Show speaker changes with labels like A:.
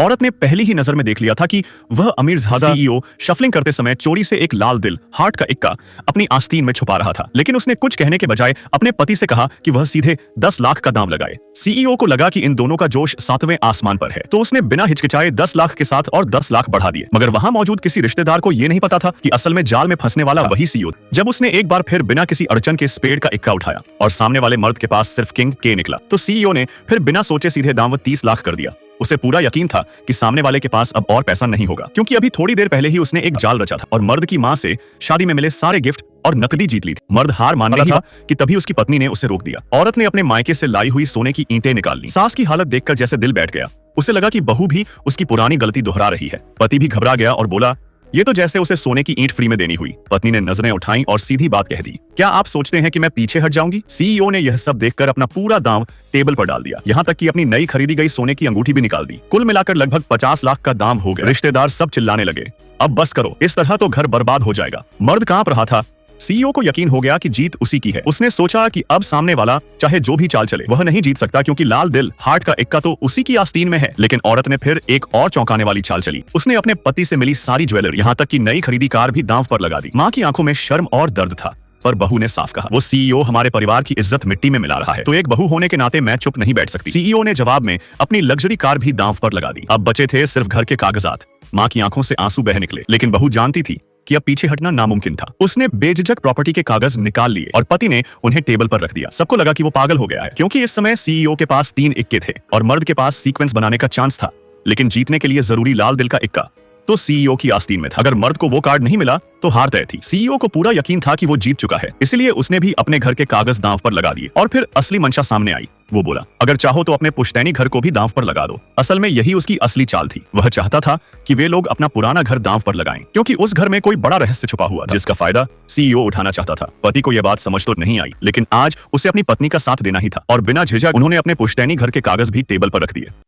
A: औरत ने पहली ही नजर में देख लिया था कि वह अमीरजादा सीईओ शफलिंग करते समय चोरी से एक लाल दिल हार्ट का इक्का अपनी आस्तीन में छुपा रहा था। लेकिन उसने कुछ कहने के बजाय अपने पति से कहा कि वह सीधे 10 लाख का दाम लगाए। सीईओ को लगा कि इन दोनों का जोश 7वें आसमान पर है, तो उसने बिना हिचकिचाए 10 लाख के साथ और 10 लाख बढ़ा दिए। मगर वहां मौजूद किसी रिश्तेदार को यह नहीं पता था कि असल में जाल में फंसने वाला वही सीईओ। जब उसने एक बार फिर बिना किसी अड़चन के स्पेड का इक्का उठाया और सामने वाले मर्द के पास सिर्फ किंग के निकला, तो सीईओ ने फिर बिना सोचे सीधे दाम 30 लाख कर दिया। उसे पूरा यकीन था कि सामने वाले के पास अब और पैसा नहीं होगा, क्योंकि अभी थोड़ी देर पहले ही उसने एक जाल रचा था और मर्द की मां से शादी में मिले सारे गिफ्ट और नकदी जीत ली थी। मर्द हार मान रहा था कि तभी उसकी पत्नी ने उसे रोक दिया। औरत ने अपने मायके से लाई हुई सोने की ईंटें निकाल ली। सास की हालत देखकर जैसे दिल बैठ गया। उसे लगा कि बहू भी उसकी पुरानी गलती दोहरा रही है। पति भी घबरा गया और बोला, ये तो जैसे उसे सोने की ईंट फ्री में देनी हुई। पत्नी ने नजरें उठाई और सीधी बात कह दी, क्या आप सोचते हैं कि मैं पीछे हट जाऊंगी? सीईओ ने यह सब देखकर अपना पूरा दांव टेबल पर डाल दिया, यहाँ तक कि अपनी नई खरीदी गई सोने की अंगूठी भी निकाल दी। कुल मिलाकर लगभग 50 लाख का दाम हो गया। रिश्तेदार सब चिल्लाने लगे, अब बस करो, इस तरह तो घर बर्बाद हो जाएगा। मर्द कांप रहा था। सीईओ को यकीन हो गया कि जीत उसी की है। उसने सोचा कि अब सामने वाला चाहे जो भी चाल चले वह नहीं जीत सकता, क्योंकि लाल दिल हार्ट का इक्का तो उसी की आस्तीन में है। लेकिन औरत ने फिर एक और चौंकाने वाली चाल चली। उसने अपने पति से मिली सारी ज्वेलरी, यहाँ तक कि नई खरीदी कार भी दांव पर लगा दी। माँ की आंखों में शर्म और दर्द था, पर बहू ने साफ कहा, वो सीईओ हमारे परिवार की इज्जत मिट्टी में मिला रहा है, तो एक बहू होने के नाते मैं चुप नहीं बैठ सकती। सीईओ ने जवाब में अपनी लग्जरी कार भी दांव पर लगा दी। अब बचे थे सिर्फ घर के कागजात। माँ की आंखों से आंसू बह निकले, लेकिन बहू जानती थी कि अब पीछे हटना नामुमकिन था। उसने बेझिझक प्रॉपर्टी के कागज निकाल लिए और पति ने उन्हें टेबल पर रख दिया। सबको लगा कि वो पागल हो गया है, क्योंकि इस समय सीईओ के पास 3 इक्के थे और मर्द के पास सीक्वेंस बनाने का चांस था, लेकिन जीतने के लिए जरूरी लाल दिल का इक्का तो सीईओ की आस्तीन में था। अगर मर्द को वो कार्ड नहीं मिला तो हार तय थी। सीईओ को पूरा यकीन था कि वो जीत चुका है, इसलिए उसने भी अपने घर के कागज दांव पर लगा दिए। और फिर असली मंशा सामने आई। वो बोला, अगर चाहो तो अपने पुश्तैनी घर को भी दांव पर लगा दो। असल में यही उसकी असली चाल थी। वह चाहता था कि वे लोग अपना पुराना घर दांव पर लगाएं, क्योंकि उस घर में कोई बड़ा रहस्य छुपा हुआ था, जिसका फायदा सीईओ उठाना चाहता था। पति को यह बात समझ तो नहीं आई, लेकिन आज उसे अपनी पत्नी का साथ देना ही था और बिना झिझक उन्होंने अपने पुश्तैनी घर के कागज भी टेबल पर रख दिए।